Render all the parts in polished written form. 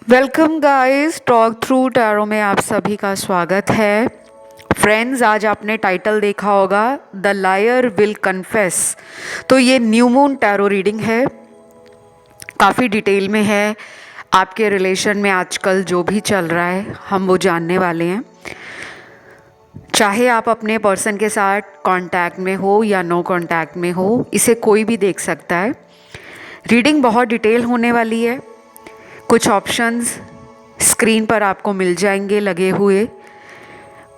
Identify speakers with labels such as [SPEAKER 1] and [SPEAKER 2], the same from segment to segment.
[SPEAKER 1] Welcome guys, talk through tarot में आप सभी का स्वागत है। फ्रेंड्स, आज आपने टाइटल देखा होगा द लायर विल कन्फेस। तो ये न्यू मून टैरो रीडिंग है, काफ़ी डिटेल में है। आपके रिलेशन में आजकल जो भी चल रहा है हम वो जानने वाले हैं। चाहे आप अपने पर्सन के साथ कांटेक्ट में हो या नो कांटेक्ट में हो, इसे कोई भी देख सकता है। रीडिंग बहुत डिटेल होने वाली है। कुछ ऑप्शंस स्क्रीन पर आपको मिल जाएंगे लगे हुए।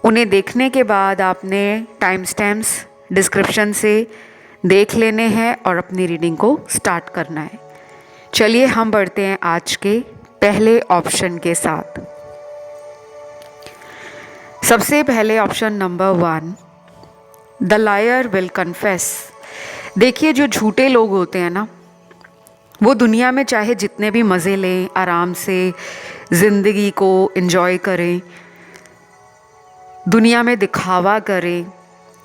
[SPEAKER 1] उन्हें देखने के बाद आपने टाइम स्टैम्प्स डिस्क्रिप्शन से देख लेने हैं और अपनी रीडिंग को स्टार्ट करना है। चलिए हम बढ़ते हैं आज के पहले ऑप्शन के साथ। सबसे पहले option number 1, the liar will confess. देखिए, जो झूठे लोग होते हैं ना, वो दुनिया में चाहे जितने भी मज़े लें, आराम से ज़िंदगी को एंजॉय करें, दुनिया में दिखावा करें,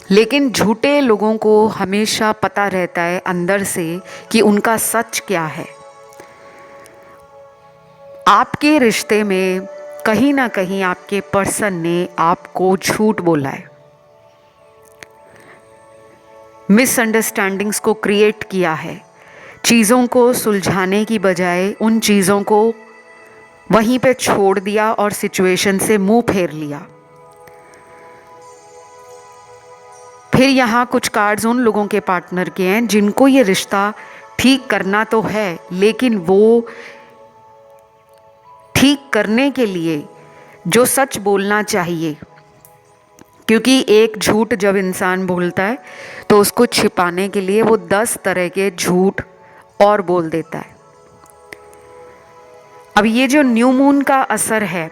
[SPEAKER 1] लेकिन झूठे लोगों को हमेशा पता रहता है अंदर से कि उनका सच क्या है। आपके रिश्ते में कहीं ना कहीं आपके पर्सन ने आपको झूठ बोला है, मिसअंडरस्टैंडिंग्स को क्रिएट किया है। चीज़ों को सुलझाने की बजाय उन चीज़ों को वहीं पे छोड़ दिया और सिचुएशन से मुंह फेर लिया। फिर यहाँ कुछ कार्ड्स उन लोगों के पार्टनर के हैं जिनको ये रिश्ता ठीक करना तो है, लेकिन वो ठीक करने के लिए जो सच बोलना चाहिए, क्योंकि एक झूठ जब इंसान बोलता है तो उसको छिपाने के लिए वो 10 तरह के झूठ और बोल देता है। अब ये जो न्यू मून का असर है,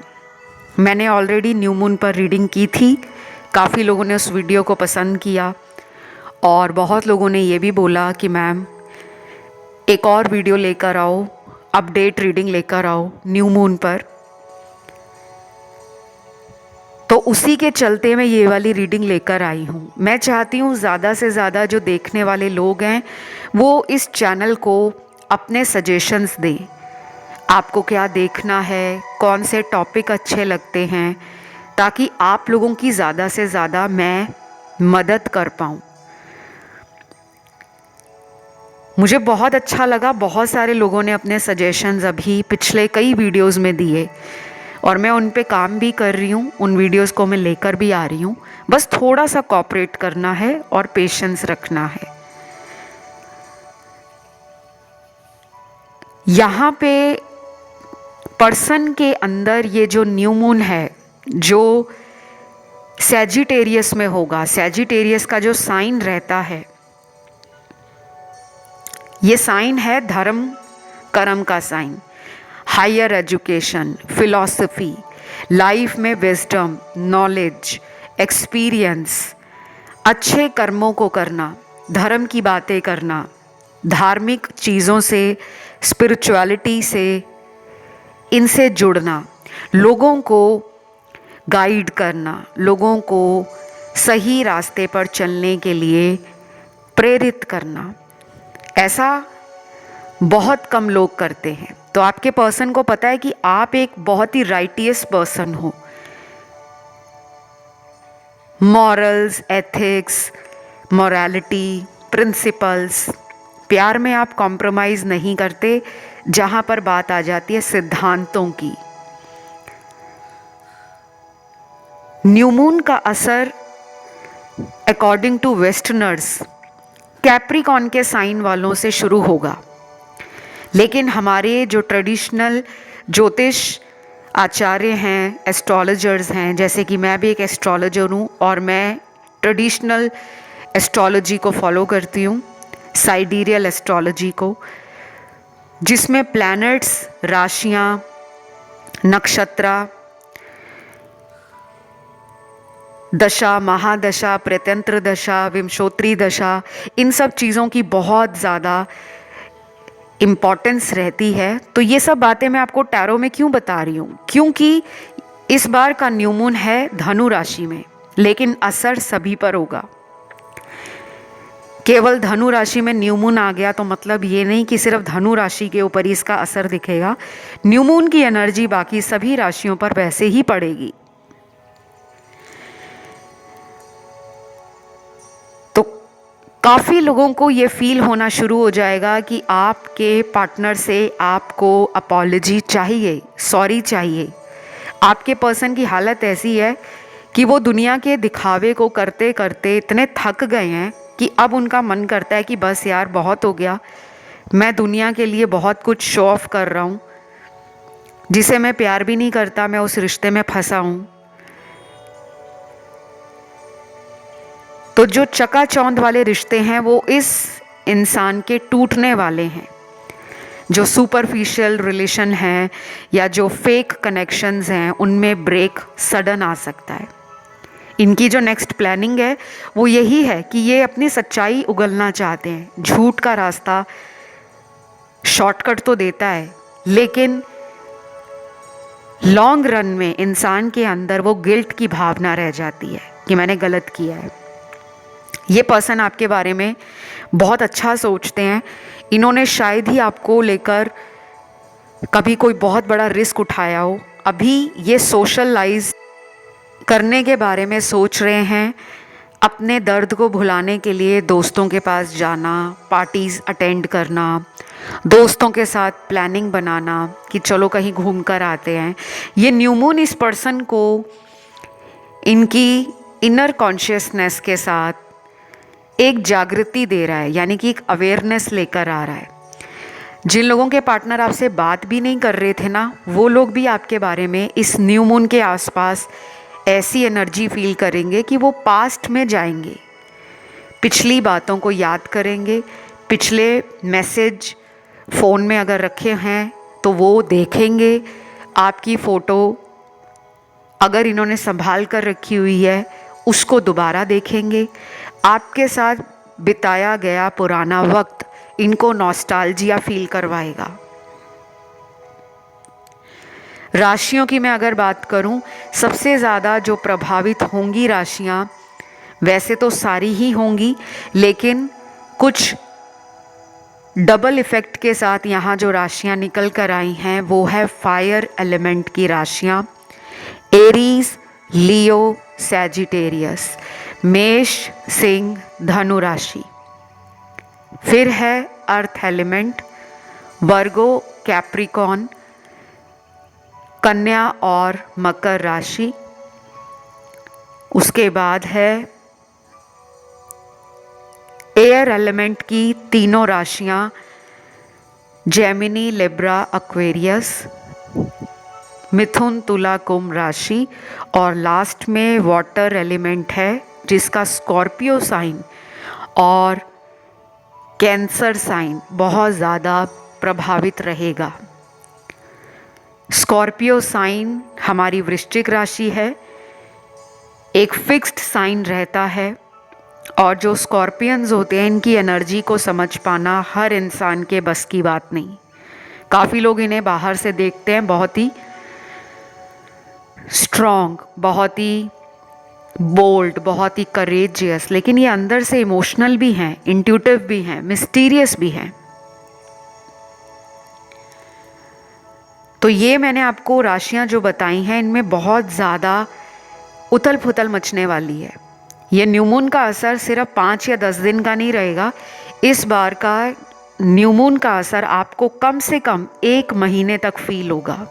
[SPEAKER 1] मैंने ऑलरेडी न्यू मून पर रीडिंग की थी। काफ़ी लोगों ने उस वीडियो को पसंद किया और बहुत लोगों ने ये भी बोला कि मैम एक और वीडियो लेकर आओ, अपडेट रीडिंग लेकर आओ न्यू मून पर। तो उसी के चलते मैं ये वाली रीडिंग लेकर आई हूँ। मैं चाहती हूँ ज़्यादा से ज़्यादा जो देखने वाले लोग हैं वो इस चैनल को अपने सजेशंस दें। आपको क्या देखना है, कौन से टॉपिक अच्छे लगते हैं, ताकि आप लोगों की ज़्यादा से ज़्यादा मैं मदद कर पाऊँ। मुझे बहुत अच्छा लगा, बहुत सारे लोगों ने अपने सजेशंस अभी पिछले कई वीडियोस में दिए और मैं उन पे काम भी कर रही हूँ। उन वीडियोस को मैं लेकर भी आ रही हूँ। बस थोड़ा सा कोऑपरेट करना है और पेशेंस रखना है। यहाँ पे पर्सन के अंदर ये जो न्यू मून है, जो सैजिटेरियस में होगा, सैजिटेरियस का जो साइन रहता है, ये साइन है धर्म कर्म का sign. Higher education, philosophy, life में विजडम, नॉलेज, एक्सपीरियंस, अच्छे कर्मों को करना, धर्म की बातें करना, धार्मिक चीज़ों से, स्पिरिचुअलिटी से, इनसे जुड़ना, लोगों को गाइड करना, लोगों को सही रास्ते पर चलने के लिए प्रेरित करना, ऐसा बहुत कम लोग करते हैं। तो आपके पर्सन को पता है कि आप एक बहुत ही राइटियस पर्सन हो। मॉरल्स, एथिक्स, मॉरलिटी, प्रिंसिपल्स, प्यार में आप कॉम्प्रोमाइज़ नहीं करते। जहाँ पर बात आ जाती है सिद्धांतों की, न्यू मून का असर अकॉर्डिंग टू वेस्टर्नर्स कैप्रिकॉन के साइन वालों से शुरू होगा, लेकिन हमारे जो ट्रेडिशनल ज्योतिष आचार्य हैं, एस्ट्रोलॉजर्स हैं, जैसे कि मैं भी एक एस्ट्रोलॉजर हूँ और मैं ट्रेडिशनल एस्ट्रोलॉजी को फॉलो करती हूँ, साइडेरियल एस्ट्रोलॉजी को, जिसमें प्लैनेट्स, राशियाँ, नक्षत्र, दशा, महादशा, प्रत्यंत्र दशा, विंशोत्तरी दशा, इन सब चीज़ों की बहुत ज़्यादा इम्पॉर्टेंस रहती है। तो ये सब बातें मैं आपको टैरो में क्यों बता रही हूँ, क्योंकि इस बार का न्यू मून है धनु राशि में, लेकिन असर सभी पर होगा। केवल धनु राशि में न्यू मून आ गया तो मतलब ये नहीं कि सिर्फ धनु राशि के ऊपर ही इसका असर दिखेगा। न्यू मून की एनर्जी बाकी सभी राशियों पर वैसे ही पड़ेगी। तो काफ़ी लोगों को ये फील होना शुरू हो जाएगा कि आपके पार्टनर से आपको अपॉलॉजी चाहिए, सॉरी चाहिए। आपके पर्सन की हालत ऐसी है कि वो दुनिया के दिखावे को करते करते इतने थक गए हैं कि अब उनका मन करता है कि बस यार बहुत हो गया, मैं दुनिया के लिए बहुत कुछ शो ऑफ कर रहा हूँ, जिसे मैं प्यार भी नहीं करता, मैं उस रिश्ते में फंसा हूँ। तो जो चकाचौंध वाले रिश्ते हैं वो इस इंसान के टूटने वाले हैं। जो सुपरफिशियल रिलेशन हैं या जो फेक कनेक्शंस हैं उनमें ब्रेक सडन आ सकता है। इनकी जो नेक्स्ट प्लानिंग है वो यही है कि ये अपनी सच्चाई उगलना चाहते हैं। झूठ का रास्ता शॉर्टकट तो देता है, लेकिन लॉन्ग रन में इंसान के अंदर वो गिल्ट की भावना रह जाती है कि मैंने गलत किया है। ये पर्सन आपके बारे में बहुत अच्छा सोचते हैं। इन्होंने शायद ही आपको लेकर कभी कोई बहुत बड़ा रिस्क उठाया हो। अभी ये सोशलाइज करने के बारे में सोच रहे हैं, अपने दर्द को भुलाने के लिए दोस्तों के पास जाना, पार्टीज़ अटेंड करना, दोस्तों के साथ प्लानिंग बनाना कि चलो कहीं घूम कर आते हैं। ये न्यू मून इस पर्सन को इनकी इनर कॉन्शियसनेस के साथ एक जागृति दे रहा है, यानी कि एक अवेयरनेस लेकर आ रहा है। जिन लोगों के पार्टनर आपसे बात भी नहीं कर रहे थे ना, वो लोग भी आपके बारे में इस न्यू मून के आसपास ऐसी एनर्जी फील करेंगे कि वो पास्ट में जाएंगे, पिछली बातों को याद करेंगे, पिछले मैसेज फ़ोन में अगर रखे हैं तो वो देखेंगे, आपकी फ़ोटो अगर इन्होंने संभाल कर रखी हुई है उसको दोबारा देखेंगे। आपके साथ बिताया गया पुराना वक्त इनको नॉस्टैल्जिया फील करवाएगा। राशियों की मैं अगर बात करूं, सबसे ज़्यादा जो प्रभावित होंगी राशियां, वैसे तो सारी ही होंगी, लेकिन कुछ डबल इफ़ेक्ट के साथ यहाँ जो राशियां निकल कर आई हैं वो है फायर एलिमेंट की राशियां। एरीज, लियो, सैजिटेरियस, मेष, सिंह, धनु राशि। फिर है अर्थ एलिमेंट, वर्गो, कैप्रिकॉन, कन्या और मकर राशि। उसके बाद है एयर एलिमेंट की तीनों राशियां, जेमिनी, लिब्रा, एक्वेरियस, मिथुन, तुला, कुंभ राशि। और लास्ट में वाटर एलिमेंट है जिसका स्कॉर्पियो साइन और कैंसर साइन बहुत ज़्यादा प्रभावित रहेगा। स्कॉर्पियो साइन हमारी वृश्चिक राशि है, एक फिक्स्ड साइन रहता है, और जो स्कॉर्पियंस होते हैं इनकी एनर्जी को समझ पाना हर इंसान के बस की बात नहीं। काफ़ी लोग इन्हें बाहर से देखते हैं बहुत ही स्ट्रॉन्ग, बहुत ही बोल्ड, बहुत ही करेजियस, लेकिन ये अंदर से इमोशनल भी हैं, इंट्यूटिव भी हैं, मिस्टीरियस भी हैं। तो ये मैंने आपको राशियां जो बताई हैं इनमें बहुत ज़्यादा उथल पुथल मचने वाली है। ये न्यू मून का असर सिर्फ 5 या 10 दिन का नहीं रहेगा। इस बार का न्यू मून का असर आपको कम से कम 1 महीने तक फील होगा।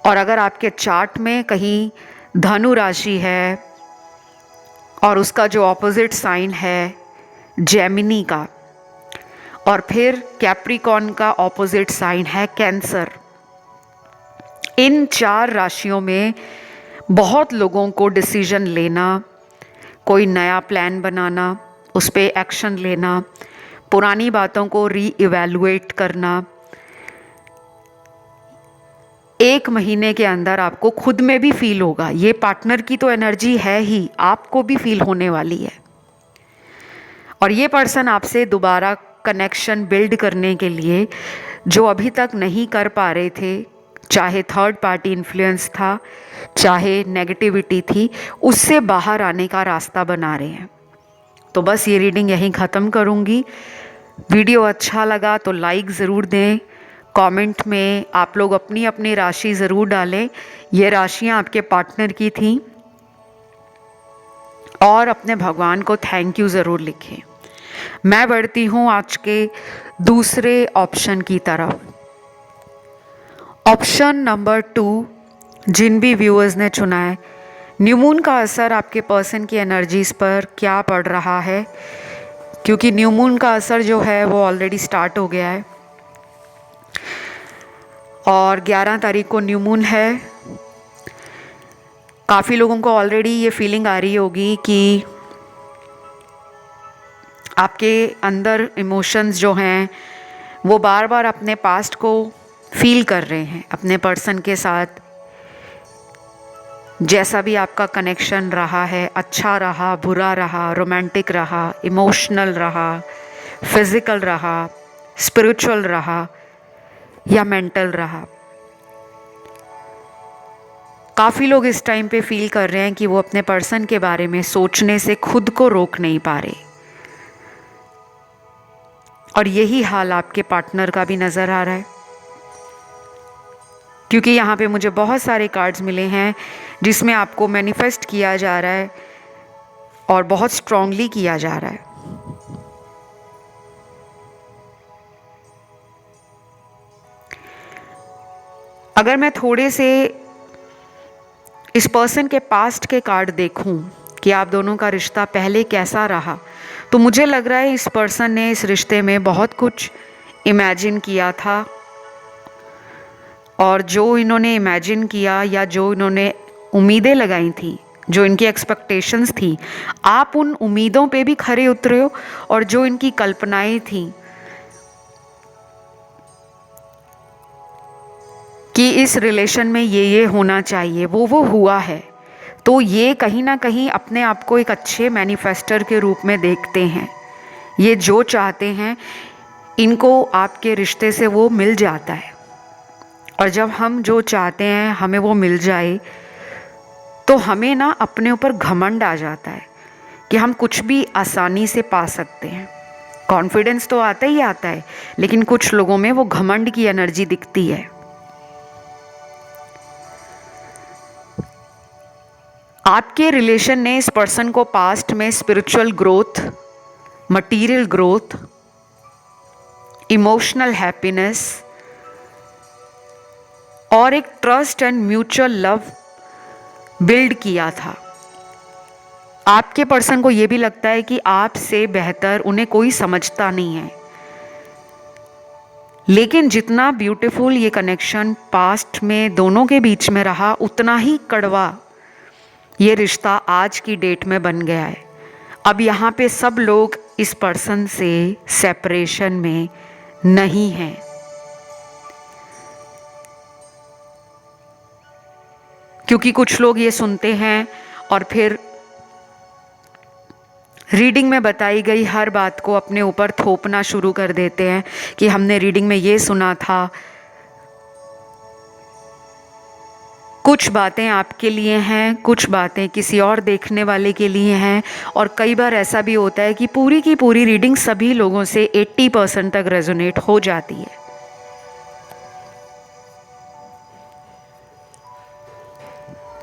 [SPEAKER 1] और अगर आपके चार्ट में कहीं धनु राशि है और उसका जो ऑपोजिट साइन है जेमिनी का, और फिर कैप्रिकॉन का ऑपोजिट साइन है कैंसर, इन 4 राशियों में बहुत लोगों को डिसीजन लेना, कोई नया प्लान बनाना, उस पर एक्शन लेना, पुरानी बातों को रीइवैल्यूएट करना, 1 महीने के अंदर आपको खुद में भी फील होगा। ये पार्टनर की तो एनर्जी है ही, आपको भी फील होने वाली है। और ये पर्सन आपसे दोबारा कनेक्शन बिल्ड करने के लिए जो अभी तक नहीं कर पा रहे थे, चाहे थर्ड पार्टी इन्फ्लुएंस था, चाहे नेगेटिविटी थी, उससे बाहर आने का रास्ता बना रहे हैं। तो बस ये रीडिंग यहीं ख़त्म करूँगी। वीडियो अच्छा लगा तो लाइक ज़रूर दें। कमेंट में आप लोग अपनी अपनी राशि ज़रूर डालें। ये राशियाँ आपके पार्टनर की थी और अपने भगवान को थैंक यू ज़रूर लिखें। मैं बढ़ती हूँ आज के दूसरे ऑप्शन की तरफ। ऑप्शन नंबर 2, जिन भी व्यूअर्स ने चुना है, न्यू मून का असर आपके पर्सन की एनर्जीज़ पर क्या पड़ रहा है, क्योंकि न्यू मून का असर जो है वो ऑलरेडी स्टार्ट हो गया है और 11 तारीख को न्यू मून है। काफ़ी लोगों को ऑलरेडी ये फीलिंग आ रही होगी कि आपके अंदर इमोशंस जो हैं वो बार बार अपने पास्ट को फील कर रहे हैं अपने पर्सन के साथ। जैसा भी आपका कनेक्शन रहा है, अच्छा रहा, बुरा रहा, रोमांटिक रहा, इमोशनल रहा, फिज़िकल रहा, स्पिरिचुअल रहा या मेंटल रहा, काफ़ी लोग इस टाइम पे फील कर रहे हैं कि वो अपने पर्सन के बारे में सोचने से खुद को रोक नहीं पा रहे। और यही हाल आपके पार्टनर का भी नज़र आ रहा है, क्योंकि यहाँ पे मुझे बहुत सारे कार्ड्स मिले हैं जिसमें आपको मैनिफेस्ट किया जा रहा है और बहुत स्ट्रांगली किया जा रहा है। अगर मैं थोड़े से इस पर्सन के पास्ट के कार्ड देखूं कि आप दोनों का रिश्ता पहले कैसा रहा, तो मुझे लग रहा है इस पर्सन ने इस रिश्ते में बहुत कुछ इमेजिन किया था और जो इन्होंने इमेजिन किया या जो इन्होंने उम्मीदें लगाई थी, जो इनकी एक्सपेक्टेशंस थी, आप उन उम्मीदों पे भी खरे उतरे हो और जो इनकी कल्पनाएं थी कि इस रिलेशन में ये होना चाहिए, वो हुआ है। तो ये कहीं ना कहीं अपने आप को एक अच्छे मैनिफेस्टर के रूप में देखते हैं। ये जो चाहते हैं इनको आपके रिश्ते से वो मिल जाता है, और जब हम जो चाहते हैं हमें वो मिल जाए तो हमें ना अपने ऊपर घमंड आ जाता है कि हम कुछ भी आसानी से पा सकते हैं। कॉन्फिडेंस तो आता ही आता है, लेकिन कुछ लोगों में वो घमंड की एनर्जी दिखती है। आपके रिलेशन ने इस पर्सन को पास्ट में spiritual growth, material growth, emotional happiness और एक trust and mutual love build किया था। आपके पर्सन को यह भी लगता है कि आपसे बेहतर उन्हें कोई समझता नहीं है। लेकिन जितना ब्यूटीफुल ये कनेक्शन पास्ट में दोनों के बीच में रहा, उतना ही कड़वा ये रिश्ता आज की डेट में बन गया है। अब यहाँ पे सब लोग इस पर्सन से सेपरेशन में नहीं हैं। क्योंकि कुछ लोग ये सुनते हैं और फिर रीडिंग में बताई गई हर बात को अपने ऊपर थोपना शुरू कर देते हैं कि हमने रीडिंग में ये सुना था। कुछ बातें आपके लिए हैं, कुछ बातें किसी और देखने वाले के लिए हैं, और कई बार ऐसा भी होता है कि पूरी की पूरी रीडिंग सभी लोगों से 80% तक रेजोनेट हो जाती है।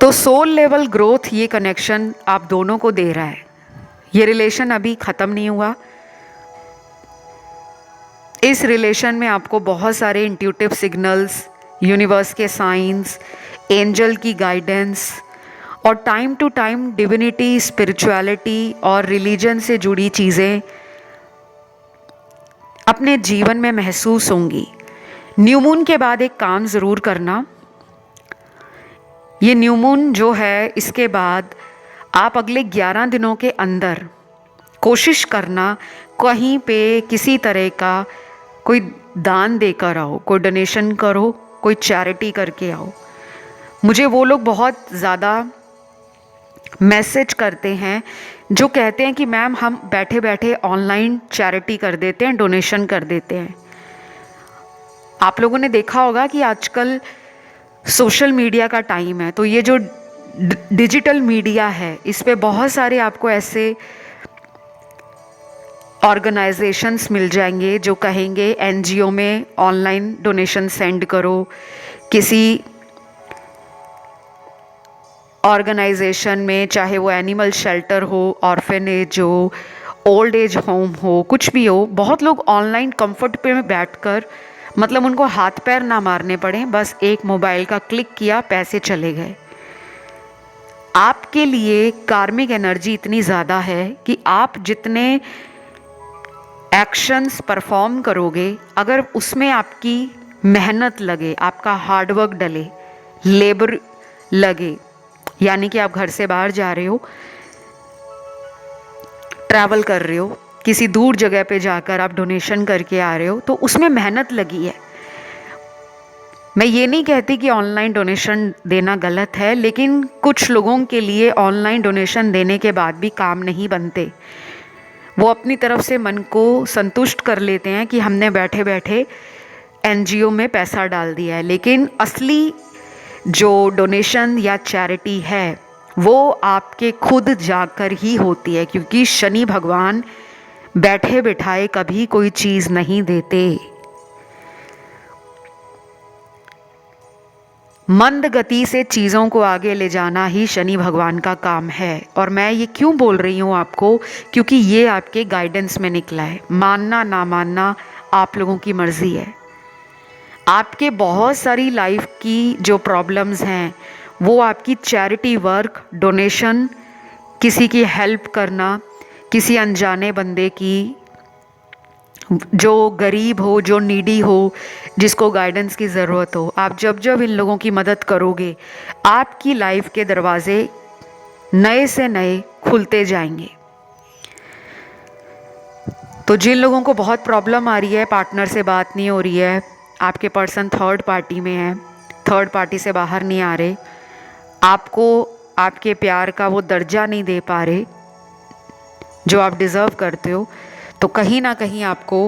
[SPEAKER 1] तो सोल लेवल ग्रोथ ये कनेक्शन आप दोनों को दे रहा है। ये रिलेशन अभी ख़त्म नहीं हुआ। इस रिलेशन में आपको बहुत सारे इंट्यूटिव सिग्नल्स, यूनिवर्स के साइंस, एंजल की गाइडेंस और time to time divinity, spirituality और रिलीजन से जुड़ी चीज़ें अपने जीवन में महसूस होंगी। न्यू मून के बाद एक काम ज़रूर करना, ये न्यू मून जो है इसके बाद आप अगले 11 दिनों के अंदर कोशिश करना कहीं पे किसी तरह का कोई दान देकर आओ, कोई डोनेशन करो, कोई चैरिटी करके आओ। मुझे वो लोग बहुत ज़्यादा मैसेज करते हैं जो कहते हैं कि मैम हम बैठे बैठे ऑनलाइन चैरिटी कर देते हैं, डोनेशन कर देते हैं। आप लोगों ने देखा होगा कि आजकल सोशल मीडिया का टाइम है, तो ये जो डिजिटल मीडिया है इस पे बहुत सारे आपको ऐसे ऑर्गेनाइजेशंस मिल जाएंगे जो कहेंगे एनजीओ में ऑनलाइन डोनेशन सेंड करो, किसी ऑर्गेनाइजेशन में, चाहे वो एनिमल शेल्टर हो, ऑर्फेनेज हो, ओल्ड एज होम हो, कुछ भी हो, बहुत लोग ऑनलाइन कंफर्ट पे बैठकर, मतलब उनको हाथ पैर ना मारने पड़े, बस एक मोबाइल का क्लिक किया, पैसे चले गए। आपके लिए कार्मिक एनर्जी इतनी ज़्यादा है कि आप जितने एक्शंस परफॉर्म करोगे, अगर उसमें आपकी मेहनत लगे, आपका हार्डवर्क डले, लेबर लगे, यानी कि आप घर से बाहर जा रहे हो, ट्रैवल कर रहे हो, किसी दूर जगह पे जाकर आप डोनेशन करके आ रहे हो, तो उसमें मेहनत लगी है। मैं ये नहीं कहती कि ऑनलाइन डोनेशन देना गलत है, लेकिन कुछ लोगों के लिए ऑनलाइन डोनेशन देने के बाद भी काम नहीं बनते। वो अपनी तरफ से मन को संतुष्ट कर लेते हैं कि हमने बैठे बैठे एनजीओ में पैसा डाल दिया है, लेकिन असली जो डोनेशन या चैरिटी है वो आपके खुद जाकर ही होती है, क्योंकि शनि भगवान बैठे बिठाए कभी कोई चीज़ नहीं देते। मंद गति से चीज़ों को आगे ले जाना ही शनि भगवान का काम है। और मैं ये क्यों बोल रही हूँ आपको, क्योंकि ये आपके गाइडेंस में निकला है। मानना ना मानना आप लोगों की मर्ज़ी है। आपके बहुत सारी लाइफ की जो प्रॉब्लम्स हैं वो आपकी चैरिटी वर्क, डोनेशन, किसी की हेल्प करना, किसी अनजाने बंदे की, जो गरीब हो, जो नीडी हो, जिसको गाइडेंस की ज़रूरत हो, आप जब जब इन लोगों की मदद करोगे, आपकी लाइफ के दरवाजे नए से नए खुलते जाएंगे। तो जिन लोगों को बहुत प्रॉब्लम आ रही है, पार्टनर से बात नहीं हो रही है, आपके पर्सन थर्ड पार्टी में है, थर्ड पार्टी से बाहर नहीं आ रहे, आपको आपके प्यार का वो दर्जा नहीं दे पा रहे जो आप डिज़र्व करते हो, तो कहीं ना कहीं आपको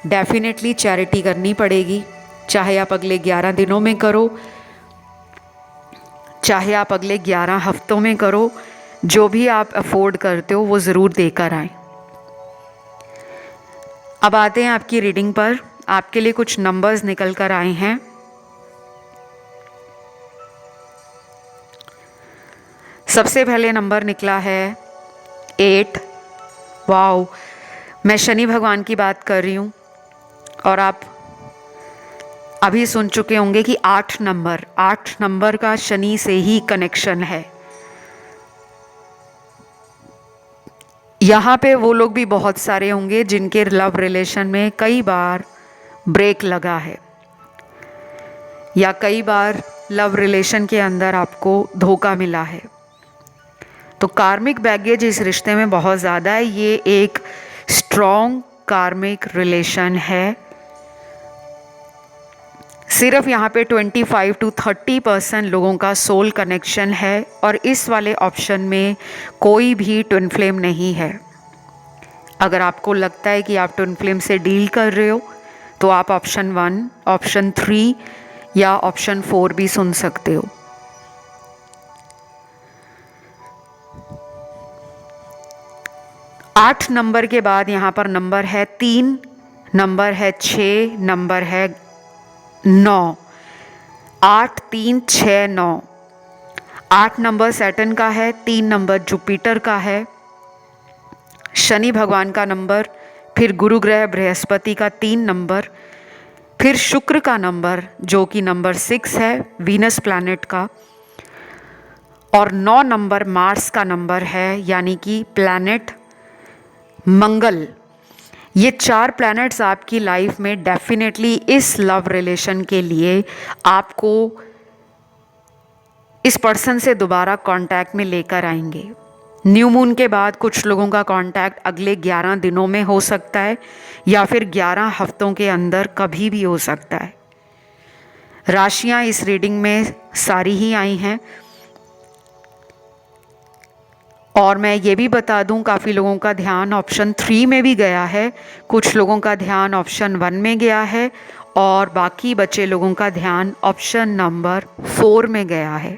[SPEAKER 1] डेफिनेटली चैरिटी करनी पड़ेगी। चाहे आप अगले 11 दिनों में करो, चाहे आप अगले 11 हफ्तों में करो, जो भी आप अफोर्ड करते हो वो ज़रूर देकर आए। अब आते हैं आपकी रीडिंग पर। आपके लिए कुछ नंबर्स निकल कर आए हैं। सबसे पहले नंबर निकला है 8। वाओ, मैं शनि भगवान की बात कर रही हूँ और आप अभी सुन चुके होंगे कि 8 नंबर का शनि से ही कनेक्शन है। यहाँ पे वो लोग भी बहुत सारे होंगे जिनके लव रिलेशन में कई बार ब्रेक लगा है, या कई बार लव रिलेशन के अंदर आपको धोखा मिला है। तो कार्मिक बैगेज इस रिश्ते में बहुत ज़्यादा है। ये एक स्ट्रॉन्ग कार्मिक रिलेशन है। सिर्फ यहाँ पे 25 to 30% लोगों का सोल कनेक्शन है, और इस वाले ऑप्शन में कोई भी ट्विन फ्लेम नहीं है। अगर आपको लगता है कि आप ट्विन फ्लेम से डील कर रहे हो तो आप ऑप्शन 1, ऑप्शन 3 या ऑप्शन 4 भी सुन सकते हो। आठ नंबर के बाद यहाँ पर नंबर है 3, नंबर है 6, नंबर है 9। 8, 3, 6, 9। 8 नंबर सैटर्न का है, 3 नंबर जुपिटर का है, शनि भगवान का नंबर, फिर गुरु ग्रह बृहस्पति का 3 नंबर, फिर शुक्र का नंबर जो कि नंबर 6 है वीनस प्लैनेट का, और 9 नंबर मार्स का नंबर है, यानी कि प्लैनेट मंगल। ये 4 प्लैनेट्स आपकी लाइफ में डेफिनेटली इस लव रिलेशन के लिए आपको इस पर्सन से दोबारा कांटेक्ट में लेकर आएंगे। न्यू मून के बाद कुछ लोगों का कांटेक्ट अगले 11 दिनों में हो सकता है, या फिर 11 हफ्तों के अंदर कभी भी हो सकता है। राशियां इस रीडिंग में सारी ही आई हैं। और मैं ये भी बता दूं, काफ़ी लोगों का ध्यान ऑप्शन 3 में भी गया है, कुछ लोगों का ध्यान ऑप्शन 1 में गया है, और बाकी बचे लोगों का ध्यान ऑप्शन नंबर 4 में गया है।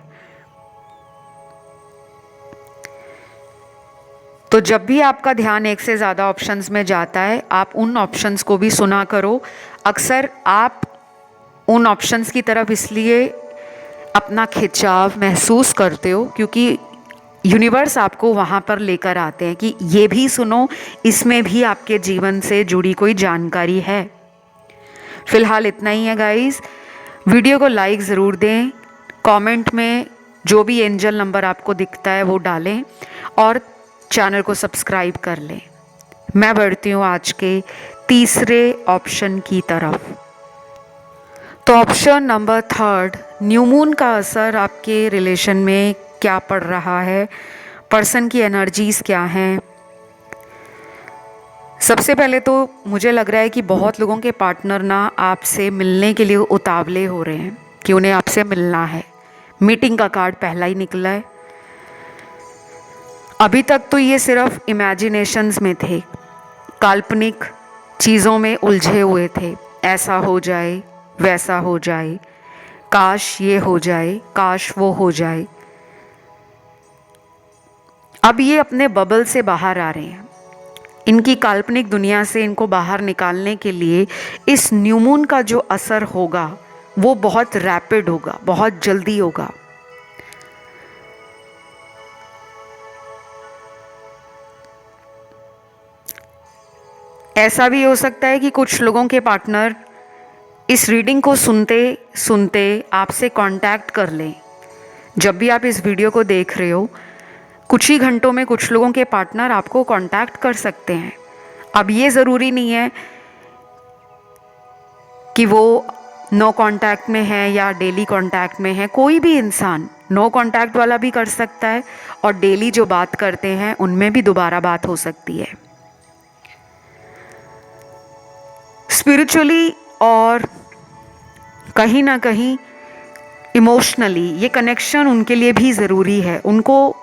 [SPEAKER 1] तो जब भी आपका ध्यान एक से ज़्यादा ऑप्शंस में जाता है, आप उन ऑप्शंस को भी सुना करो। अक्सर आप उन ऑप्शंस की तरफ इसलिए अपना खिंचाव महसूस करते हो क्योंकि यूनिवर्स आपको वहाँ पर लेकर आते हैं कि ये भी सुनो, इसमें भी आपके जीवन से जुड़ी कोई जानकारी है। फिलहाल इतना ही है गाइस। वीडियो को लाइक ज़रूर दें, कमेंट में जो भी एंजल नंबर आपको दिखता है वो डालें और चैनल को सब्सक्राइब कर लें। मैं बढ़ती हूँ आज के तीसरे ऑप्शन की तरफ। तो ऑप्शन नंबर 3, न्यू मून का असर आपके रिलेशन में क्या पड़ रहा है, पर्सन की एनर्जीज क्या हैं। सबसे पहले तो मुझे लग रहा है कि बहुत लोगों के पार्टनर ना आपसे मिलने के लिए उतावले हो रहे हैं कि उन्हें आपसे मिलना है। मीटिंग का कार्ड पहला ही निकला है। अभी तक तो ये सिर्फ इमेजिनेशंस में थे, काल्पनिक चीज़ों में उलझे हुए थे। ऐसा हो जाए, वैसा हो जाए, काश ये हो जाए, काश वो हो जाए। अब ये अपने बबल से बाहर आ रहे हैं। इनकी काल्पनिक दुनिया से इनको बाहर निकालने के लिए इस न्यू मून का जो असर होगा वो बहुत रैपिड होगा, बहुत जल्दी होगा। ऐसा भी हो सकता है कि कुछ लोगों के पार्टनर इस रीडिंग को सुनते सुनते आपसे कांटेक्ट कर लें। जब भी आप इस वीडियो को देख रहे हो, कुछ ही घंटों में कुछ लोगों के पार्टनर आपको कांटेक्ट कर सकते हैं। अब ये ज़रूरी नहीं है कि वो नो कांटेक्ट में है या डेली कांटेक्ट में है। कोई भी इंसान नो कांटेक्ट वाला भी कर सकता है और डेली जो बात करते हैं उनमें भी दोबारा बात हो सकती है। स्पिरिचुअली और कहीं ना कहीं इमोशनली ये कनेक्शन उनके लिए भी ज़रूरी है। उनको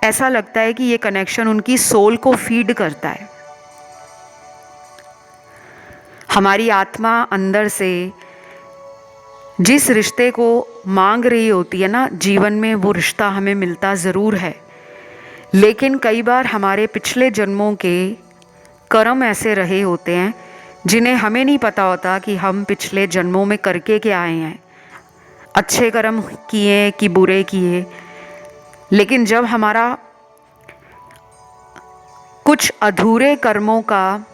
[SPEAKER 1] ऐसा लगता है कि ये कनेक्शन उनकी सोल को फीड करता है। हमारी आत्मा अंदर से जिस रिश्ते को मांग रही होती है ना जीवन में, वो रिश्ता हमें मिलता ज़रूर है। लेकिन कई बार हमारे पिछले जन्मों के कर्म ऐसे रहे होते हैं जिन्हें हमें नहीं पता होता कि हम पिछले जन्मों में करके क्या आए हैं, अच्छे कर्म किए कि बुरे किए। लेकिन जब हमारा कुछ अधूरे कर्मों का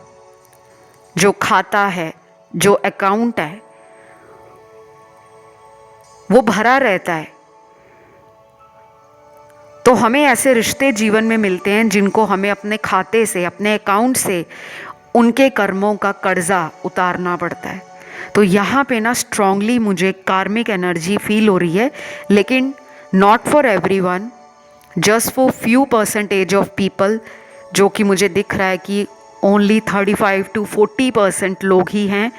[SPEAKER 1] जो खाता है, जो अकाउंट है, वो भरा रहता है, तो हमें ऐसे रिश्ते जीवन में मिलते हैं जिनको हमें अपने खाते से, अपने अकाउंट से उनके कर्मों का कर्जा उतारना पड़ता है। तो यहाँ पे ना स्ट्रांगली मुझे कार्मिक एनर्जी फील हो रही है, लेकिन not for everyone, just for few percentage of people. जो कि मुझे दिख रहा है कि ओनली 35 to 40% लोग ही हैं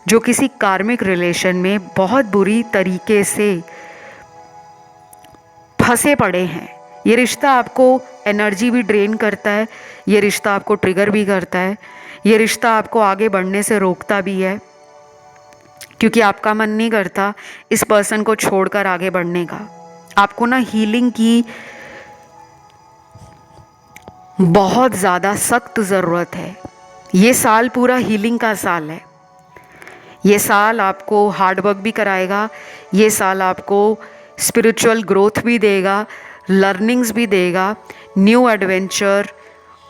[SPEAKER 1] जो किसी कार्मिक रिलेशन में बहुत बुरी तरीके से फंसे पड़े हैं। ये रिश्ता आपको एनर्जी भी ड्रेन करता है, ये रिश्ता आपको ट्रिगर भी करता है, ये रिश्ता आपको आगे बढ़ने से रोकता भी है क्योंकि आपका मन नहीं करता इस पर्सन को छोड़कर आगे बढ़ने का। आपको ना हीलिंग की बहुत ज़्यादा सख्त ज़रूरत है। ये साल पूरा हीलिंग का साल है। ये साल आपको हार्ड वर्क भी कराएगा, ये साल आपको स्पिरिचुअल ग्रोथ भी देगा, लर्निंग्स भी देगा, न्यू एडवेंचर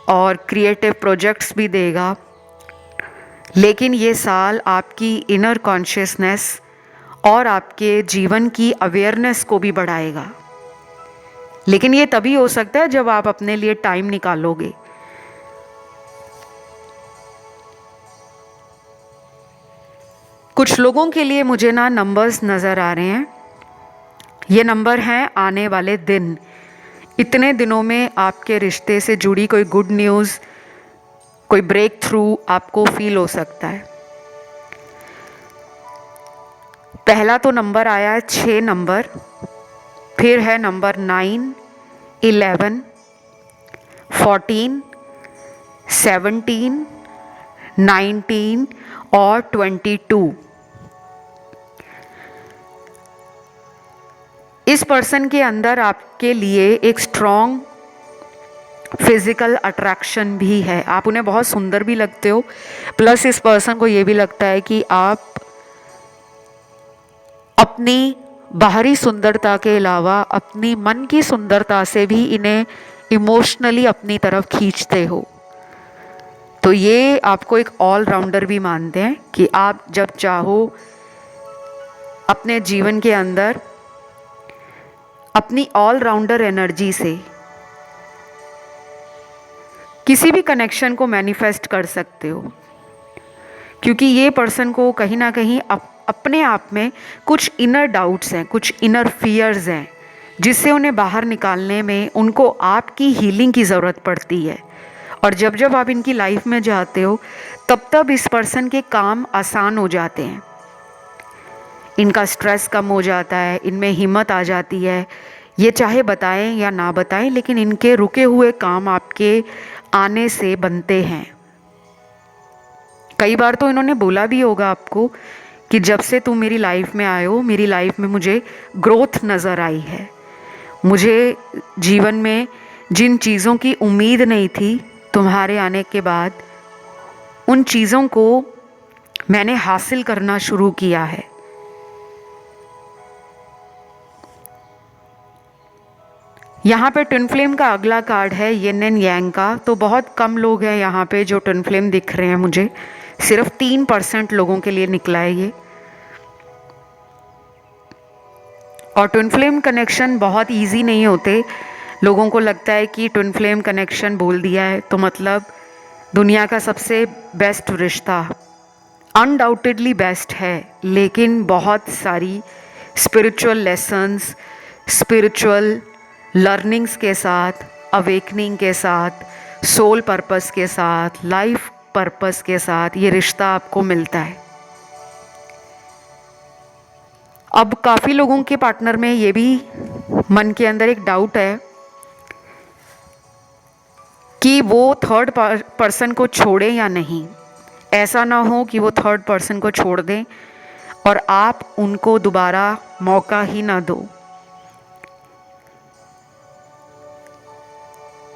[SPEAKER 1] और क्रिएटिव प्रोजेक्ट्स भी देगा। लेकिन ये साल आपकी इनर कॉन्शियसनेस और आपके जीवन की अवेयरनेस को भी बढ़ाएगा। लेकिन ये तभी हो सकता है जब आप अपने लिए टाइम निकालोगे। कुछ लोगों के लिए मुझे ना नंबर्स नज़र आ रहे हैं। ये नंबर हैं आने वाले दिन। इतने दिनों में आपके रिश्ते से जुड़ी कोई गुड न्यूज़, कोई ब्रेक थ्रू आपको फील हो सकता है। पहला तो नंबर आया है 6 नंबर, फिर है नंबर 9, 11, 14, 17, 19 और 22। इस पर्सन के अंदर आपके लिए एक स्ट्रॉन्ग फिजिकल अट्रैक्शन भी है, आप उन्हें बहुत सुंदर भी लगते हो, प्लस इस पर्सन को ये भी लगता है कि आप अपनी बाहरी सुंदरता के अलावा अपनी मन की सुंदरता से भी इन्हें इमोशनली अपनी तरफ खींचते हो। तो ये आपको एक ऑलराउंडर भी मानते हैं कि आप जब चाहो अपने जीवन के अंदर अपनी ऑलराउंडर एनर्जी से किसी भी कनेक्शन को मैनिफेस्ट कर सकते हो, क्योंकि ये पर्सन को कहीं ना कहीं अपने आप में कुछ इनर डाउट्स हैं, कुछ इनर फियर्स हैं, जिससे उन्हें बाहर निकालने में उनको आपकी हीलिंग की ज़रूरत पड़ती है। और जब जब आप इनकी लाइफ में जाते हो तब तब इस पर्सन के काम आसान हो जाते हैं, इनका स्ट्रेस कम हो जाता है, इनमें हिम्मत आ जाती है। ये चाहे बताएं या ना बताएं, लेकिन इनके रुके हुए काम आपके आने से बनते हैं। कई बार तो इन्होंने बोला भी होगा आपको कि जब से तुम मेरी लाइफ में आए हो, मेरी लाइफ में मुझे ग्रोथ नज़र आई है। मुझे जीवन में जिन चीज़ों की उम्मीद नहीं थी, तुम्हारे आने के बाद उन चीज़ों को मैंने हासिल करना शुरू किया है। यहाँ पे ट्विन फ्लेम का अगला कार्ड है यिन एंड यांग का। तो बहुत कम लोग हैं यहाँ पे जो ट्विन फ्लेम दिख रहे हैं, मुझे सिर्फ 3% लोगों के लिए निकला है ये। और ट्विन फ्लेम कनेक्शन बहुत इजी नहीं होते। लोगों को लगता है कि ट्विन फ्लेम कनेक्शन बोल दिया है तो मतलब दुनिया का सबसे बेस्ट रिश्ता। अनडाउटेडली बेस्ट है, लेकिन बहुत सारी स्पिरिचुअल लेसन्स, स्पिरिचुअल लर्निंग्स के साथ, अवेकनिंग के साथ, सोल पर्पस के साथ, लाइफ पर्पस के साथ ये रिश्ता आपको मिलता है। अब काफ़ी लोगों के पार्टनर में ये भी मन के अंदर एक डाउट है कि वो थर्ड पर्सन को छोड़े या नहीं। ऐसा ना हो कि वो थर्ड पर्सन को छोड़ दें और आप उनको दोबारा मौका ही ना दो,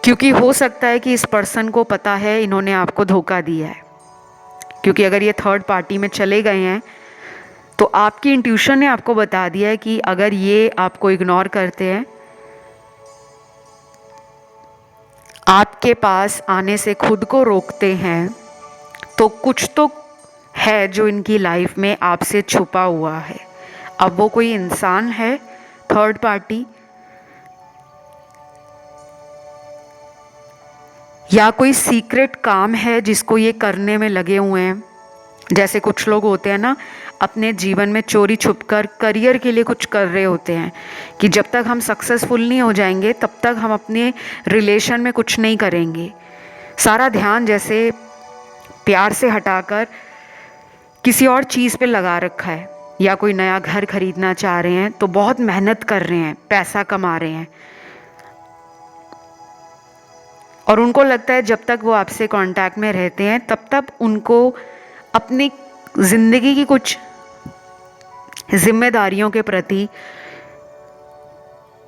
[SPEAKER 1] क्योंकि हो सकता है कि इस पर्सन को पता है इन्होंने आपको धोखा दिया है। क्योंकि अगर ये थर्ड पार्टी में चले गए हैं तो आपकी इंट्यूशन ने आपको बता दिया है कि अगर ये आपको इग्नोर करते हैं, आपके पास आने से खुद को रोकते हैं, तो कुछ तो है जो इनकी लाइफ में आपसे छुपा हुआ है। अब वो कोई इंसान है थर्ड पार्टी, या कोई सीक्रेट काम है जिसको ये करने में लगे हुए हैं। जैसे कुछ लोग होते हैं ना, अपने जीवन में चोरी छुपकर करियर के लिए कुछ कर रहे होते हैं कि जब तक हम सक्सेसफुल नहीं हो जाएंगे तब तक हम अपने रिलेशन में कुछ नहीं करेंगे। सारा ध्यान जैसे प्यार से हटाकर किसी और चीज़ पे लगा रखा है, या कोई नया घर खरीदना चाह रहे हैं तो बहुत मेहनत कर रहे हैं, पैसा कमा रहे हैं, और उनको लगता है जब तक वो आपसे कांटेक्ट में रहते हैं तब तक उनको अपनी ज़िंदगी की कुछ जिम्मेदारियों के प्रति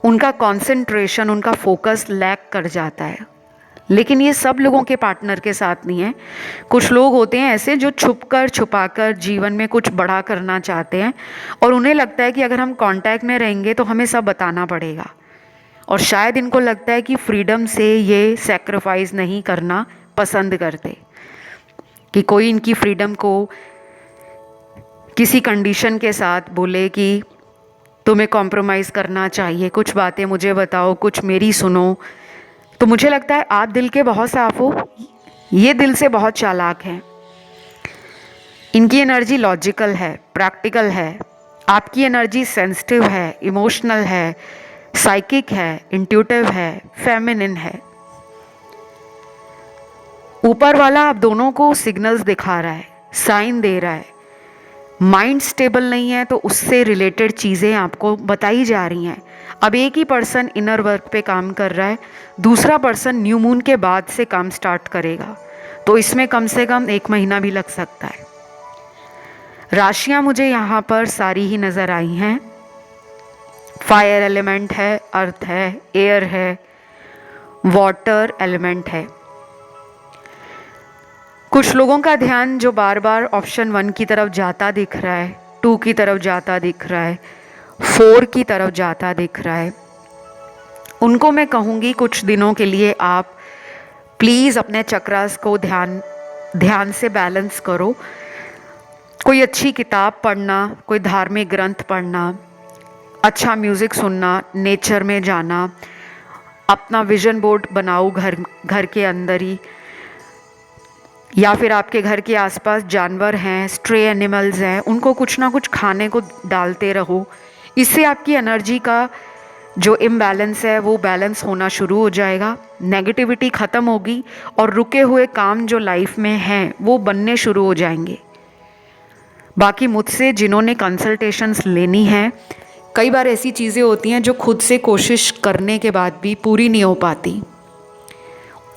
[SPEAKER 1] उनका कंसंट्रेशन, उनका फोकस लैक कर जाता है। लेकिन ये सब लोगों के पार्टनर के साथ नहीं है। कुछ लोग होते हैं ऐसे जो छुपाकर जीवन में कुछ बड़ा करना चाहते हैं, और उन्हें लगता है कि अगर हम कांटेक्ट में रहेंगे तो हमें सब बताना पड़ेगा, और शायद इनको लगता है कि फ्रीडम से ये सैक्रिफाइस नहीं करना पसंद करते, कि कोई इनकी फ्रीडम को किसी कंडीशन के साथ बोले कि तुम्हें कॉम्प्रोमाइज़ करना चाहिए, कुछ बातें मुझे बताओ, कुछ मेरी सुनो। तो मुझे लगता है आप दिल के बहुत साफ हो, ये दिल से बहुत चालाक हैं। इनकी एनर्जी लॉजिकल है, प्रैक्टिकल है। आपकी एनर्जी सेंसिटिव है, इमोशनल है, साइकिक है, इंट्यूटिव है, फेमिनिन है। ऊपर वाला आप दोनों को सिग्नल्स दिखा रहा है, साइन दे रहा है। माइंड स्टेबल नहीं है तो उससे रिलेटेड चीज़ें आपको बताई जा रही हैं। अब एक ही पर्सन इनर वर्क पे काम कर रहा है, दूसरा पर्सन न्यू मून के बाद से काम स्टार्ट करेगा, तो इसमें कम से कम 1 महीना भी लग सकता है। राशियाँ मुझे यहाँ पर सारी ही नज़र आई हैं। फायर एलिमेंट है, अर्थ है, एयर है, वाटर एलिमेंट है। कुछ लोगों का ध्यान जो बार बार ऑप्शन 1 की तरफ जाता दिख रहा है, 2 की तरफ जाता दिख रहा है, 4 की तरफ जाता दिख रहा है, उनको मैं कहूँगी कुछ दिनों के लिए आप प्लीज़ अपने चक्रास को ध्यान से बैलेंस करो। कोई अच्छी किताब पढ़ना, कोई धार्मिक ग्रंथ पढ़ना, अच्छा म्यूज़िक सुनना, नेचर में जाना, अपना विजन बोर्ड बनाओ घर के अंदर ही, या फिर आपके घर के आसपास जानवर हैं, स्ट्रे एनिमल्स हैं, उनको कुछ ना कुछ खाने को डालते रहो। इससे आपकी एनर्जी का जो इम्बैलेंस है वो बैलेंस होना शुरू हो जाएगा, नेगेटिविटी ख़त्म होगी और रुके हुए काम जो लाइफ में हैं वो बनने शुरू हो जाएंगे। बाकी मुझसे जिन्होंने कंसल्टेशंस लेनी है, कई बार ऐसी चीज़ें होती हैं जो खुद से कोशिश करने के बाद भी पूरी नहीं हो पाती।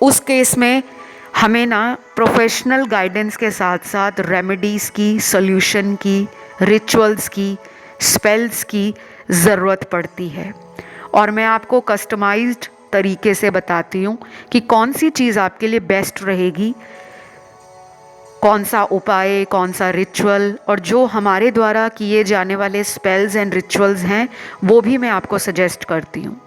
[SPEAKER 1] उस केस में हमें ना प्रोफेशनल गाइडेंस के साथ साथ रेमेडीज़ की, सॉल्यूशन की, रिचुअल्स की, स्पेल्स की ज़रूरत पड़ती है। और मैं आपको कस्टमाइज्ड तरीके से बताती हूँ कि कौन सी चीज़ आपके लिए बेस्ट रहेगी, कौन सा उपाय, कौन सा रिचुअल, और जो हमारे द्वारा किए जाने वाले स्पेल्स एंड रिचुअल्स हैं वो भी मैं आपको सजेस्ट करती हूँ।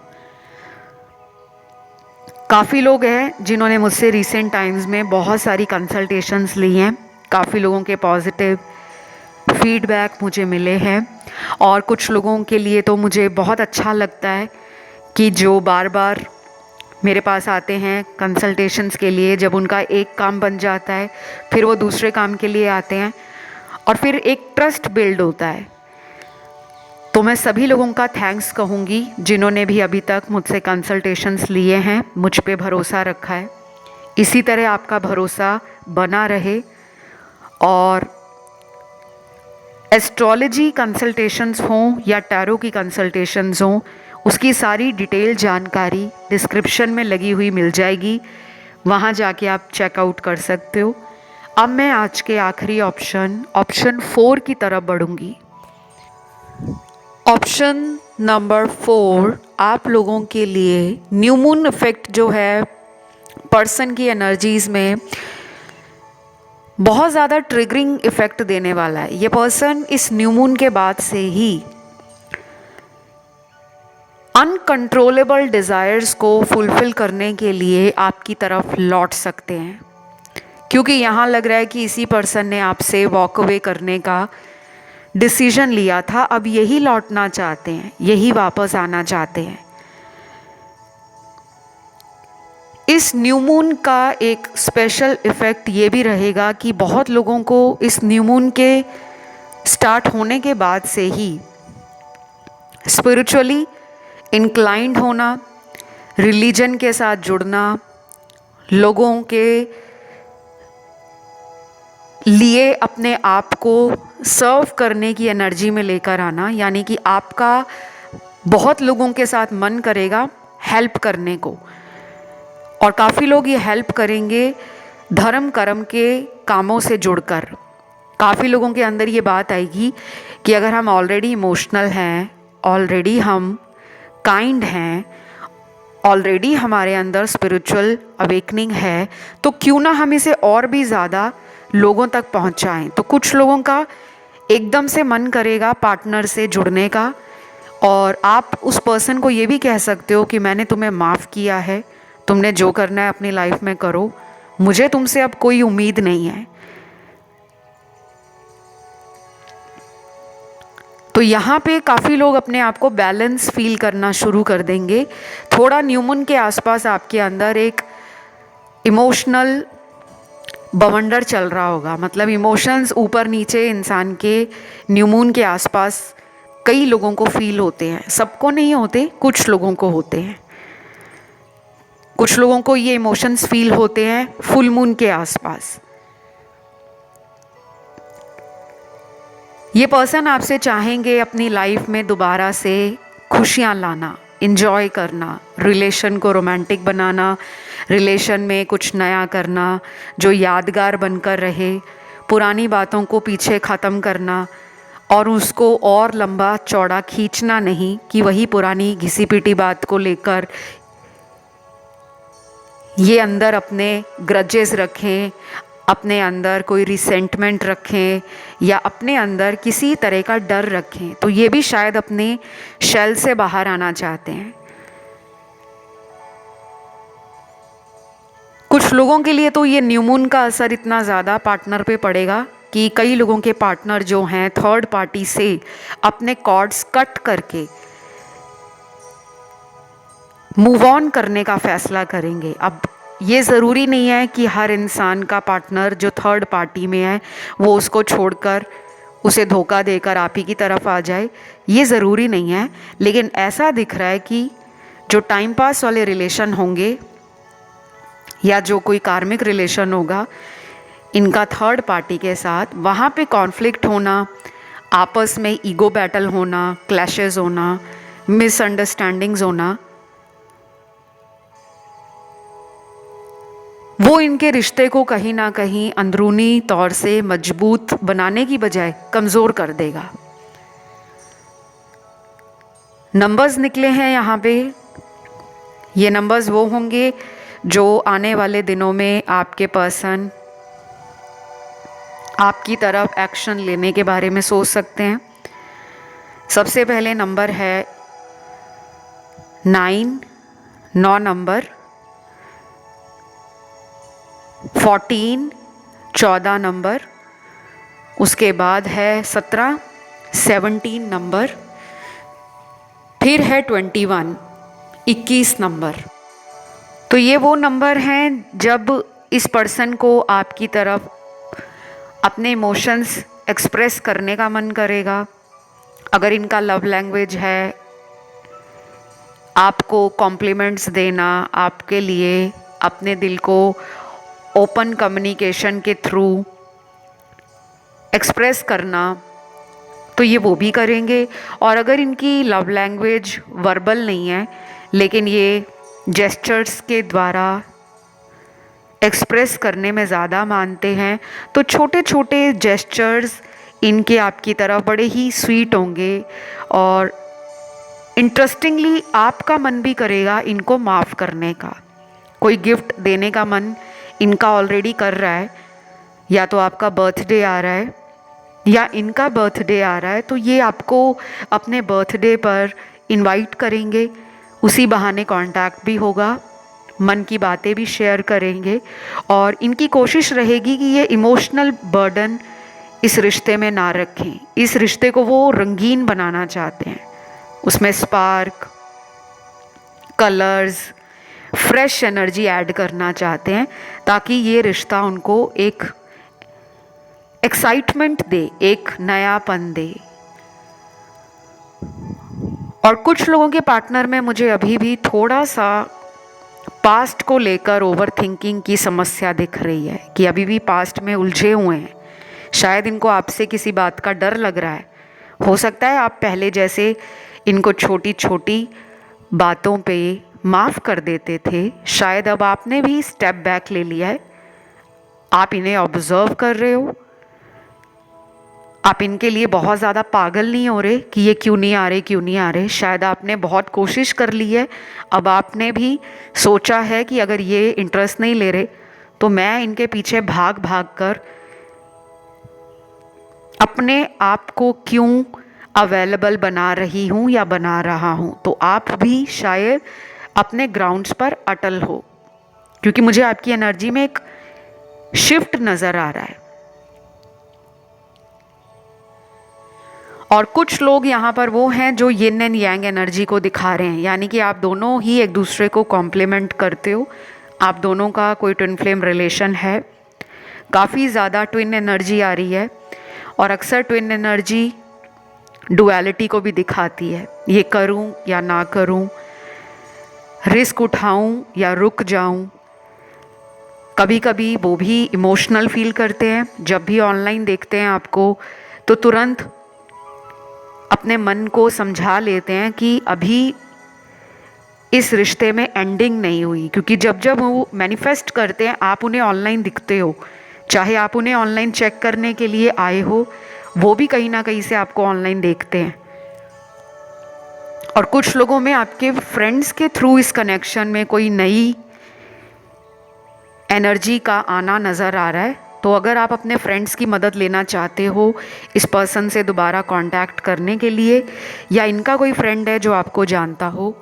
[SPEAKER 1] काफ़ी लोग हैं जिन्होंने मुझसे रिसेंट टाइम्स में बहुत सारी कंसल्टेशंस ली हैं, काफ़ी लोगों के पॉजिटिव फीडबैक मुझे मिले हैं, और कुछ लोगों के लिए तो मुझे बहुत अच्छा लगता है कि जो बार बार मेरे पास आते हैं कंसल्टेशंस के लिए, जब उनका एक काम बन जाता है फिर वो दूसरे काम के लिए आते हैं और फिर एक ट्रस्ट बिल्ड होता है। तो मैं सभी लोगों का थैंक्स कहूँगी जिन्होंने भी अभी तक मुझसे कंसल्टेशंस लिए हैं, मुझ पे भरोसा रखा है। इसी तरह आपका भरोसा बना रहे, और एस्ट्रोलॉजी कंसल्टेशंस हों या टैरो की कंसल्टेशंस हों, उसकी सारी डिटेल जानकारी डिस्क्रिप्शन में लगी हुई मिल जाएगी, वहाँ जाके आप चेकआउट कर सकते हो। अब मैं आज के आखिरी ऑप्शन 4 की तरफ बढ़ूँगी। ऑप्शन नंबर 4 आप लोगों के लिए न्यू मून इफेक्ट जो है पर्सन की एनर्जीज़ में बहुत ज़्यादा ट्रिगरिंग इफेक्ट देने वाला है। ये पर्सन इस न्यू मून के बाद से ही अनकंट्रोलेबल डिज़ायर्स को फुलफ़िल करने के लिए आपकी तरफ लौट सकते हैं, क्योंकि यहाँ लग रहा है कि इसी पर्सन ने आपसे वॉक अवे करने का डिसीजन लिया था। अब यही लौटना चाहते हैं, यही वापस आना चाहते हैं। इस न्यू मून का एक स्पेशल इफ़ेक्ट ये भी रहेगा कि बहुत लोगों को इस न्यू मून के स्टार्ट होने के बाद से ही स्पिरिचुअली इंक्लाइंड होना, रिलीजन के साथ जुड़ना, लोगों के लिए अपने आप को सर्व करने की एनर्जी में लेकर आना, यानी कि आपका बहुत लोगों के साथ मन करेगा हेल्प करने को, और काफ़ी लोग ये हेल्प करेंगे धर्म कर्म के कामों से जुड़कर। काफ़ी लोगों के अंदर ये बात आएगी कि अगर हम ऑलरेडी इमोशनल हैं, ऑलरेडी हम काइंड हैं, ऑलरेडी हमारे अंदर स्पिरिचुअल अवेकनिंग है, तो क्यों ना हम इसे और भी ज़्यादा लोगों तक पहुंचाएं। तो कुछ लोगों का एकदम से मन करेगा पार्टनर से जुड़ने का, और आप उस पर्सन को ये भी कह सकते हो कि मैंने तुम्हें माफ़ किया है, तुमने जो करना है अपनी लाइफ में करो, मुझे तुमसे अब कोई उम्मीद नहीं है। तो यहाँ पे काफ़ी लोग अपने आप को बैलेंस फील करना शुरू कर देंगे। थोड़ा न्यू मून के आसपास आपके अंदर एक इमोशनल बवंडर चल रहा होगा, मतलब इमोशंस ऊपर नीचे इंसान के न्यू मून के आसपास कई लोगों को फील होते हैं। सबको नहीं होते, कुछ लोगों को होते हैं। कुछ लोगों को ये इमोशंस फील होते हैं फुल मून के आसपास। ये पर्सन आपसे चाहेंगे अपनी लाइफ में दोबारा से खुशियाँ लाना, इंजॉय करना, रिलेशन को रोमांटिक बनाना, रिलेशन में कुछ नया करना जो यादगार बनकर रहे, पुरानी बातों को पीछे ख़त्म करना और उसको और लंबा चौड़ा खींचना नहीं कि वही पुरानी घिसी पिटी बात को लेकर ये अंदर अपने ग्रजेस रखें, अपने अंदर कोई रिसेंटमेंट रखें या अपने अंदर किसी तरह का डर रखें, तो ये भी शायद अपने शेल से बाहर आना चाहते हैं। कुछ लोगों के लिए तो ये न्यू मून का असर इतना ज़्यादा पार्टनर पे पड़ेगा कि कई लोगों के पार्टनर जो हैं थर्ड पार्टी से अपने कॉर्ड्स कट करके मूव ऑन करने का फैसला करेंगे। अब ये ज़रूरी नहीं है कि हर इंसान का पार्टनर जो थर्ड पार्टी में है वो उसको छोड़कर उसे धोखा देकर आप ही की तरफ आ जाए, ये ज़रूरी नहीं है। लेकिन ऐसा दिख रहा है कि जो टाइम पास वाले रिलेशन होंगे या जो कोई कार्मिक रिलेशन होगा इनका थर्ड पार्टी के साथ, वहाँ पे कॉन्फ्लिक्ट होना, आपस में ईगो बैटल होना, क्लैशेस होना, मिसअंडरस्टैंडिंग्स होना, वो इनके रिश्ते को कहीं ना कहीं अंदरूनी तौर से मजबूत बनाने की बजाय कमज़ोर कर देगा। नंबर्स निकले हैं यहाँ पे, ये नंबर्स वो होंगे जो आने वाले दिनों में आपके पर्सन आपकी तरफ एक्शन लेने के बारे में सोच सकते हैं। सबसे पहले नंबर है 9, 9 नंबर, 14, 14 नंबर, उसके बाद है 17, 17 नंबर, फिर है 21, 21 नंबर। तो ये वो नंबर हैं जब इस पर्सन को आपकी तरफ अपने इमोशंस एक्सप्रेस करने का मन करेगा। अगर इनका लव लैंग्वेज है आपको कॉम्प्लीमेंट्स देना, आपके लिए अपने दिल को ओपन कम्युनिकेशन के थ्रू एक्सप्रेस करना, तो ये वो भी करेंगे। और अगर इनकी लव लैंग्वेज वर्बल नहीं है लेकिन ये जेस्चर्स के द्वारा एक्सप्रेस करने में ज़्यादा मानते हैं, तो छोटे छोटे जेस्चर्स इनके आपकी तरफ बड़े ही स्वीट होंगे और इंटरेस्टिंगली आपका मन भी करेगा इनको माफ़ करने का। कोई गिफ्ट देने का मन इनका ऑलरेडी कर रहा है, या तो आपका बर्थडे आ रहा है या इनका बर्थडे आ रहा है, तो ये आपको अपने बर्थडे पर इनवाइट करेंगे। उसी बहाने कांटेक्ट भी होगा, मन की बातें भी शेयर करेंगे और इनकी कोशिश रहेगी कि ये इमोशनल बर्डन इस रिश्ते में ना रखें। इस रिश्ते को वो रंगीन बनाना चाहते हैं, उसमें spark, colours, fresh energy add करना चाहते हैं ताकि ये रिश्ता उनको एक एक्साइटमेंट दे, एक नयापन दे। और कुछ लोगों के पार्टनर में मुझे अभी भी थोड़ा सा पास्ट को लेकर ओवर थिंकिंग की समस्या दिख रही है कि अभी भी पास्ट में उलझे हुए हैं। शायद इनको आपसे किसी बात का डर लग रहा है। हो सकता है आप पहले जैसे इनको छोटी छोटी बातों पे माफ़ कर देते थे, शायद अब आपने भी स्टेप बैक ले लिया है। आप इन्हें ऑब्जर्व कर रहे हो, आप इनके लिए बहुत ज़्यादा पागल नहीं हो रहे कि ये क्यों नहीं आ रहे, क्यों नहीं आ रहे। शायद आपने बहुत कोशिश कर ली है, अब आपने भी सोचा है कि अगर ये इंटरेस्ट नहीं ले रहे तो मैं इनके पीछे भाग भाग कर अपने आप को क्यों अवेलेबल बना रही हूँ या बना रहा हूँ। तो आप भी शायद अपने ग्राउंड्स पर अटल हो, क्योंकि मुझे आपकी एनर्जी में एक शिफ्ट नज़र आ रहा है। और कुछ लोग यहाँ पर वो हैं जो यिन एंड यांग एनर्जी को दिखा रहे हैं, यानी कि आप दोनों ही एक दूसरे को कॉम्प्लीमेंट करते हो, आप दोनों का कोई ट्विन फ्लेम रिलेशन है। काफ़ी ज़्यादा ट्विन एनर्जी आ रही है और अक्सर ट्विन एनर्जी डुअलिटी को भी दिखाती है, ये करूं या ना करूं, रिस्क उठाऊं या रुक जाऊं। कभी कभी वो भी इमोशनल फील करते हैं, जब भी ऑनलाइन देखते हैं आपको तो तुरंत अपने मन को समझा लेते हैं कि अभी इस रिश्ते में एंडिंग नहीं हुई, क्योंकि जब जब वो मैनिफेस्ट करते हैं आप उन्हें ऑनलाइन दिखते हो, चाहे आप उन्हें ऑनलाइन चेक करने के लिए आए हो, वो भी कहीं ना कहीं से आपको ऑनलाइन देखते हैं। और कुछ लोगों में आपके फ्रेंड्स के थ्रू इस कनेक्शन में कोई नई एनर्जी का आना नज़र आ रहा है। तो अगर आप अपने फ्रेंड्स की मदद लेना चाहते हो इस पर्सन से दोबारा कांटेक्ट करने के लिए, या इनका कोई फ्रेंड है जो आपको जानता हो,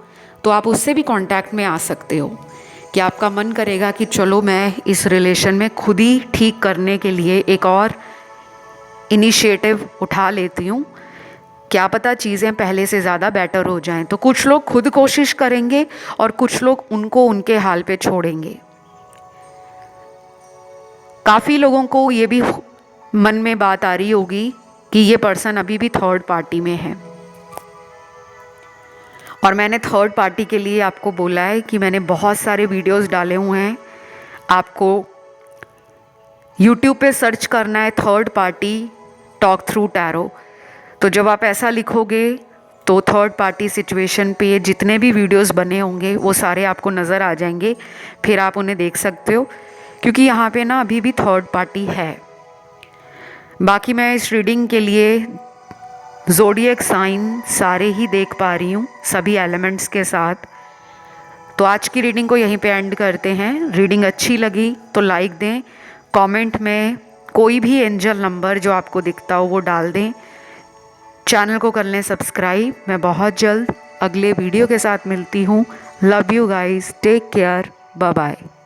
[SPEAKER 1] तो आप उससे भी कांटेक्ट में आ सकते हो कि आपका मन करेगा कि चलो मैं इस रिलेशन में खुद ही ठीक करने के लिए एक और इनिशिएटिव उठा लेती हूँ, क्या पता चीज़ें पहले से ज़्यादा बेटर हो जाएं। तो कुछ लोग खुद कोशिश करेंगे और कुछ लोग उनको उनके हाल पे छोड़ेंगे। काफ़ी लोगों को ये भी मन में बात आ रही होगी कि ये पर्सन अभी भी थर्ड पार्टी में है, और मैंने थर्ड पार्टी के लिए आपको बोला है कि मैंने बहुत सारे वीडियोस डाले हुए हैं। आपको YouTube पे सर्च करना है third party talk through tarot. तो जब आप ऐसा लिखोगे तो थर्ड पार्टी सिचुएशन पे जितने भी वीडियोस बने होंगे वो सारे आपको नज़र आ जाएंगे, फिर आप उन्हें देख सकते हो, क्योंकि यहाँ पे ना अभी भी थर्ड पार्टी है। बाकी मैं इस रीडिंग के लिए ज़ोडिएक साइन सारे ही देख पा रही हूँ, सभी एलिमेंट्स के साथ। तो आज की रीडिंग को यहीं पे एंड करते हैं। रीडिंग अच्छी लगी तो लाइक दें, कमेंट में कोई भी एंजल नंबर जो आपको दिखता हो वो डाल दें, चैनल को कर लें सब्सक्राइब। मैं बहुत जल्द अगले वीडियो के साथ मिलती हूँ। Love you guys, take care, bye bye.